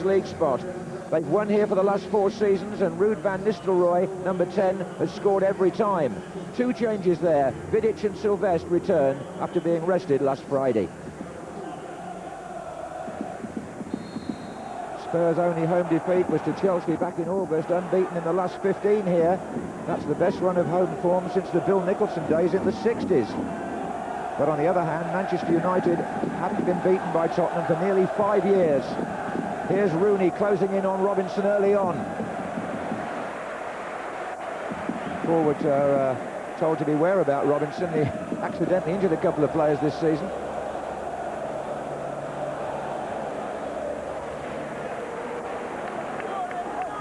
League spot. They've won here for the last 4 seasons, and Ruud van Nistelrooy, number 10, has scored every time. 2 changes there. Vidic and Sylvestre return after being rested last Friday. Spurs' only home defeat was to Chelsea back in August, unbeaten in the last 15 here. That's the best run of home form since the Bill Nicholson days in the 60s. But on the other hand, Manchester United hadn't been beaten by Tottenham for nearly 5 years. Here's Rooney closing in on Robinson early on. Forwards are told to beware about Robinson. He accidentally injured a couple of players this season.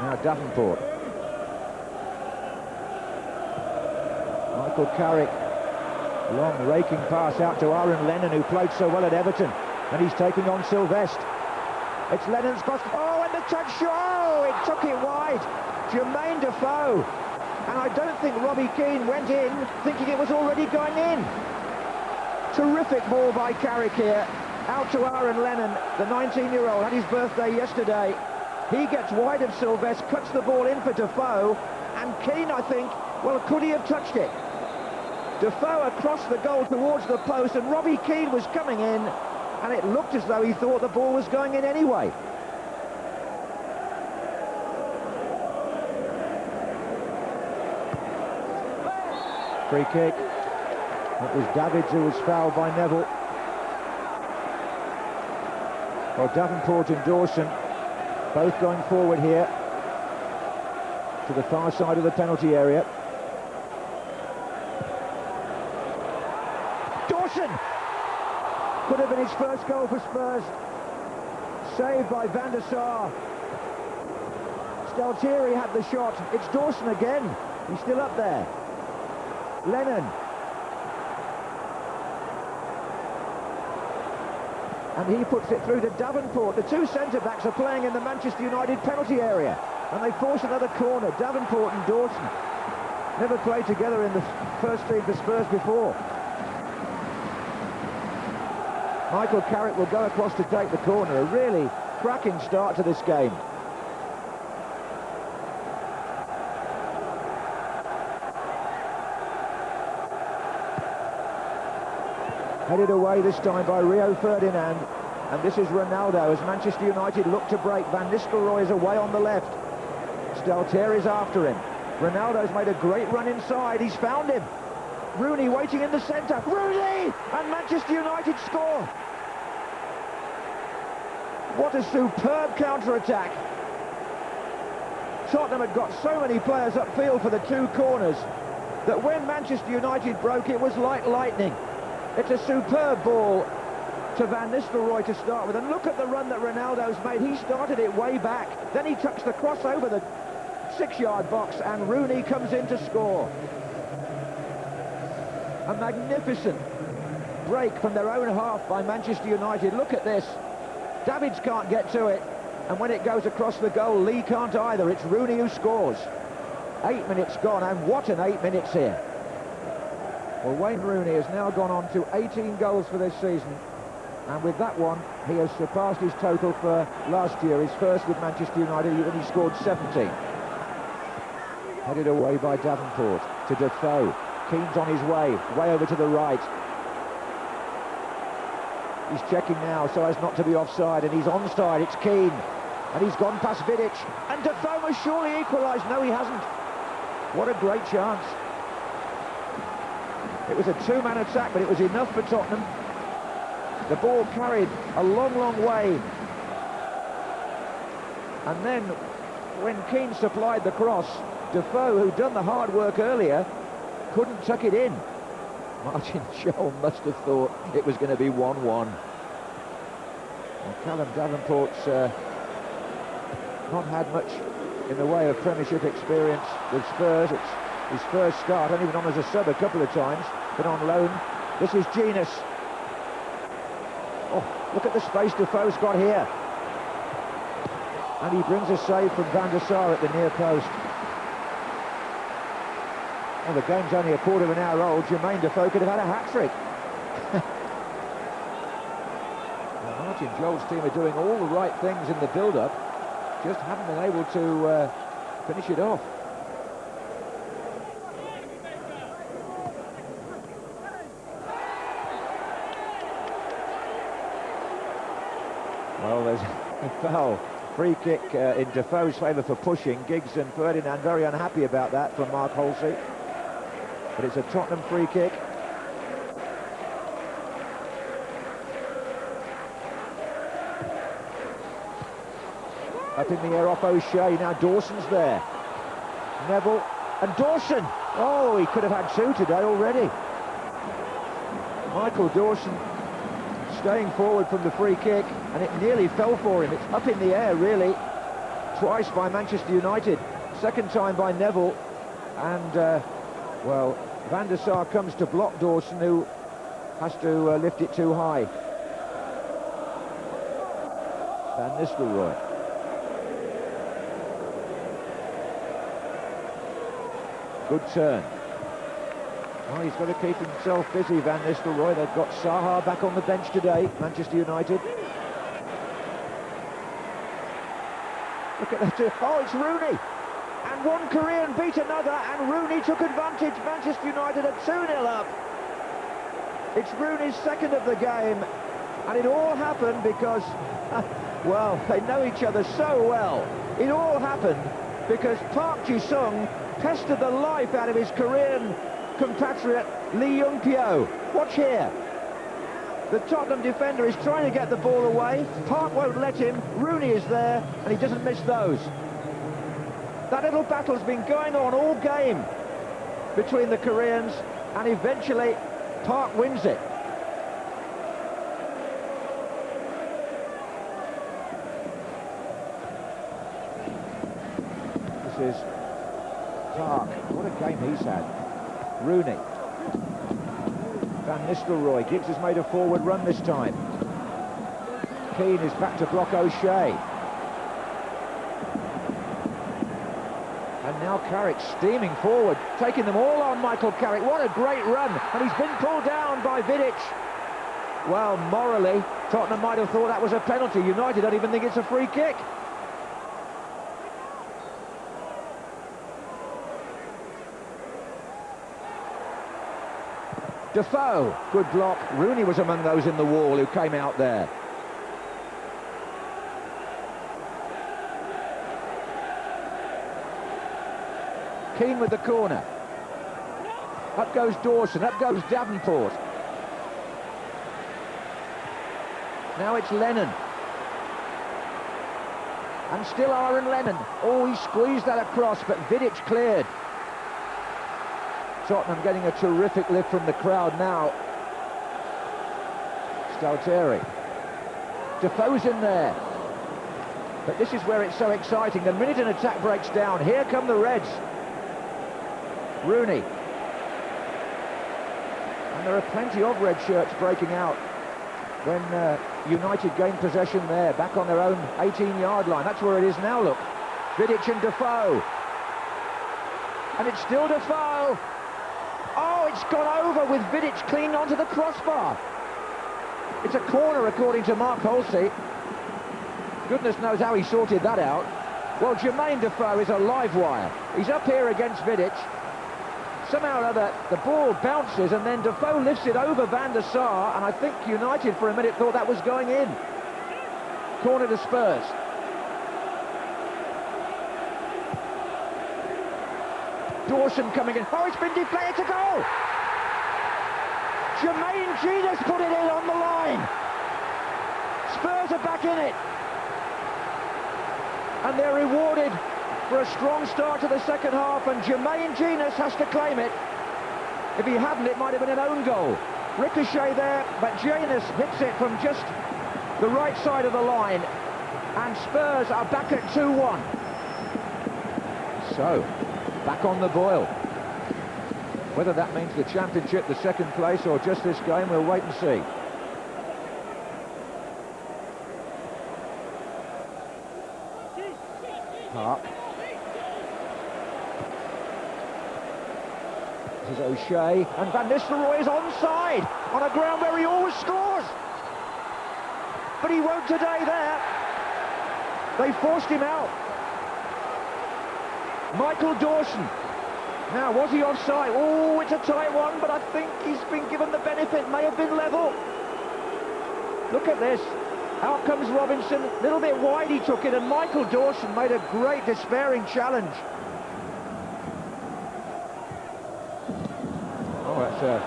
Now Davenport. Michael Carrick. Long raking pass out to Aaron Lennon, who played so well at Everton. And he's taking on Sylvestre. It's Lennon's cross. Oh, and the touch. Oh, it took it wide. Jermaine Defoe. And I don't think Robbie Keane went in thinking it was already going in. Terrific ball by Carrick here. Out to Aaron Lennon, the 19-year-old, had his birthday yesterday. He gets wide of Sylvestre, cuts the ball in for Defoe. And Keane, I think, well, could he have touched it? Defoe across the goal towards the post, and Robbie Keane was coming in, and it looked as though he thought the ball was going in anyway. Free kick. It was Davids who was fouled by Neville. Well, Davenport and Dawson both going forward here to the far side of the penalty area. Dawson! Could have been his first goal for Spurs. Saved by Van der Sar. Staltieri had the shot. It's Dawson again. He's still up there. Lennon. And he puts it through to Davenport. The 2 centre-backs are playing in the Manchester United penalty area. And they force another corner. Davenport and Dawson. Never played together in the first team for Spurs before. Michael Carrick will go across to take the corner. A really cracking start to this game. Headed away this time by Rio Ferdinand. And this is Ronaldo as Manchester United look to break. Van Nistelrooy is away on the left. Staltieri's after him. Ronaldo's made a great run inside. He's found him. Rooney waiting in the centre. Rooney! And Manchester United score. What a superb counter-attack. Tottenham had got so many players upfield for the 2 corners that when Manchester United broke, it was like lightning. It's a superb ball to Van Nistelrooy to start with. And look at the run that Ronaldo's made. He started it way back. Then he tucks the cross over the 6-yard box, and Rooney comes in to score. A magnificent break from their own half by Manchester United. Look at this. Davids can't get to it, and when it goes across the goal, Lee can't either. It's Rooney who scores. 8 minutes gone, and what an 8 minutes here. Well, Wayne Rooney has now gone on to 18 goals for this season, and with that one, he has surpassed his total for last year, his first with Manchester United, when he scored 17. Headed away by Davenport to Defoe. Keane's on his way over to the right. He's checking now so as not to be offside, and he's onside. It's Keane, and he's gone past Vidic, and Defoe must surely equalise. No, he hasn't. What a great chance. It was a 2-man attack, but it was enough for Tottenham. The ball carried a long, long way. And then, when Keane supplied the cross, Defoe, who'd done the hard work earlier, couldn't tuck it in. Martin Scholl must have thought it was going to be 1-1. Well, Callum Davenport's not had much in the way of Premiership experience with Spurs. It's his first start, only been on as a sub a couple of times, but on loan. This is Genius. Oh, look at the space Defoe's got here. And he brings a save from Van der Sar at the near post. Well, the game's only a quarter of an hour old. Jermaine Defoe could have had a hat-trick. question. Joel's team are doing all the right things in the build-up, just haven't been able to finish it off. Well, there's a foul. Free kick in Defoe's favour for pushing. Giggs and Ferdinand very unhappy about that from Mark Halsey. But it's a Tottenham free kick. Up in the air off O'Shea. Now Dawson's there. Neville and Dawson. Oh, he could have had two today already. Michael Dawson staying forward from the free kick, and it nearly fell for him. It's up in the air, really. Twice by Manchester United. Second time by Neville. And, well, Van der Sar comes to block Dawson, who has to lift it too high. Van Nistelrooy. Good turn. Oh, he's got to keep himself busy, Van Nistelrooy. They've got Saha back on the bench today, Manchester United. Look at that. Oh, it's Rooney. And one Korean beat another, and Rooney took advantage. Manchester United are 2-0 up. It's Rooney's second of the game. And it all happened because, well, they know each other so well. It all happened because Park Ji-sung pestered the life out of his Korean compatriot Lee Young-pyo. Watch here. The Tottenham defender is trying to get the ball away. Park won't let him. Rooney is there, and he doesn't miss those. That little battle's been going on all game between the Koreans, and eventually Park wins it. This is Park. What a game he's had. Rooney. Van Nistelrooy. Giggs has made a forward run this time. Keane is back to block O'Shea. And now Carrick steaming forward, taking them all on Michael Carrick. What a great run. And he's been pulled down by Vidic. Well, morally, Tottenham might have thought that was a penalty. United don't even think it's a free kick. Defoe, good block. Rooney was among those in the wall who came out there. Keane with the corner. Up goes Dawson, up goes Davenport. Now it's Lennon. And still Aaron Lennon. Oh, he squeezed that across, but Vidic cleared. Tottenham getting a terrific lift from the crowd now. Stalteri. Defoe's in there. But this is where it's so exciting. The minute an attack breaks down, here come the Reds. Rooney. And there are plenty of red shirts breaking out when United gain possession there, back on their own 18-yard line. That's where it is now, look. Vidic and Defoe. And it's still Defoe. Oh, it's gone over with Vidic clinging onto the crossbar. It's a corner, according to Mark Halsey. Goodness knows how he sorted that out. Well, Jermaine Defoe is a live wire. He's up here against Vidic. Somehow or other, the ball bounces, and then Defoe lifts it over Van der Sar, and I think United for a minute thought that was going in. Corner to Spurs. Dawson coming in. Oh, it's been deflated to goal! Jermaine Genius put it in on the line. Spurs are back in it. And they're rewarded for a strong start to the second half, and Jermaine Genius has to claim it. If he hadn't, it might have been an own goal. Ricochet there, but Genius hits it from just the right side of the line, and Spurs are back at 2-1. So, back on the boil. Whether that means the championship, the second place, or just this game, we'll wait and see. Park. This is O'Shea, and Van Nistelrooy is onside on a ground where he always scores. But he won't today there. They forced him out. Michael Dawson. Now, was he offside? Oh, it's a tight one, but I think he's been given the benefit. May have been level. Look at this. Out comes Robinson. A little bit wide he took it, and Michael Dawson made a great despairing challenge. Oh, that's a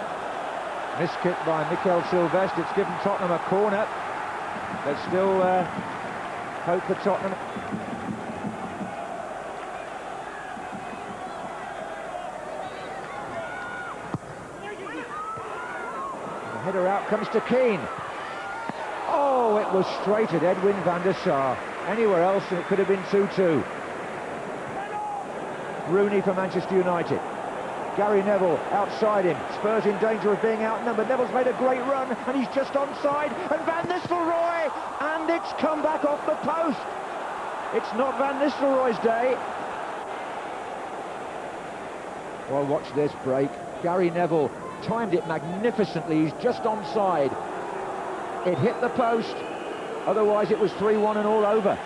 missed kick by Mikel Silvestre. It's given Tottenham a corner. There's still hope for Tottenham. The header out comes to Keane. Oh, it was straight at Edwin van der Sar. Anywhere else and it could have been 2-2. Rooney for Manchester United. Gary Neville outside him. Spurs in danger of being outnumbered. Neville's made a great run and he's just onside. And Van Nistelrooy! And it's come back off the post. It's not Van Nistelrooy's day. Well, watch this break. Gary Neville timed it magnificently. He's just onside. It hit the post. Otherwise it was 3-1 and all over.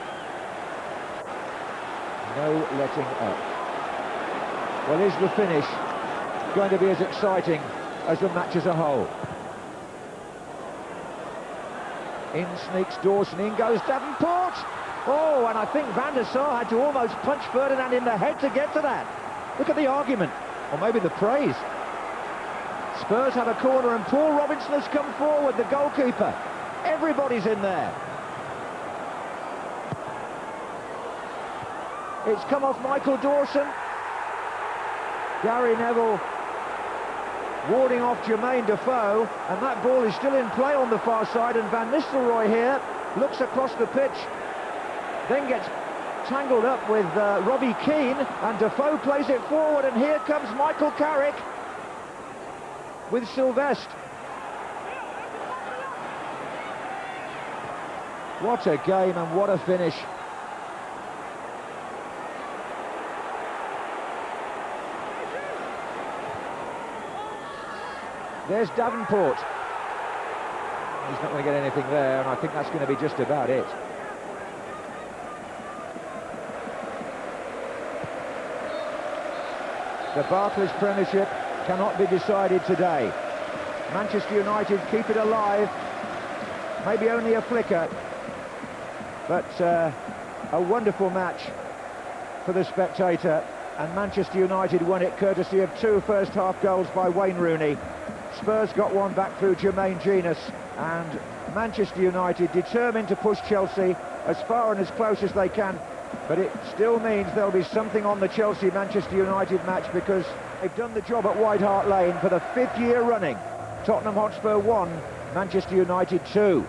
No letting up. Well, is the finish going to be as exciting as the match as a whole? In sneaks Dawson, in goes Davenport. Oh, and I think Van der Sar had to almost punch Ferdinand in the head to get to that. Look at the argument, or maybe the praise. Spurs have a corner and Paul Robinson has come forward, the goalkeeper. Everybody's in there. It's come off Michael Dawson. Gary Neville warding off Jermaine Defoe, and that ball is still in play on the far side, and Van Nistelrooy here looks across the pitch, then gets tangled up with Robbie Keane, and Defoe plays it forward, and here comes Michael Carrick with Silvestre. What a game and what a finish. There's Davenport. He's not going to get anything there, and I think that's going to be just about it. The Barclays Premiership cannot be decided today. Manchester United keep it alive. Maybe only a flicker, but a wonderful match for the spectator, and Manchester United won it courtesy of 2 first-half goals by Wayne Rooney. Spurs got one back through Jermaine Genius, and Manchester United determined to push Chelsea as far and as close as they can, but it still means there'll be something on the Chelsea-Manchester United match, because they've done the job at White Hart Lane for the 5th year running. Tottenham Hotspur 1, Manchester United 2.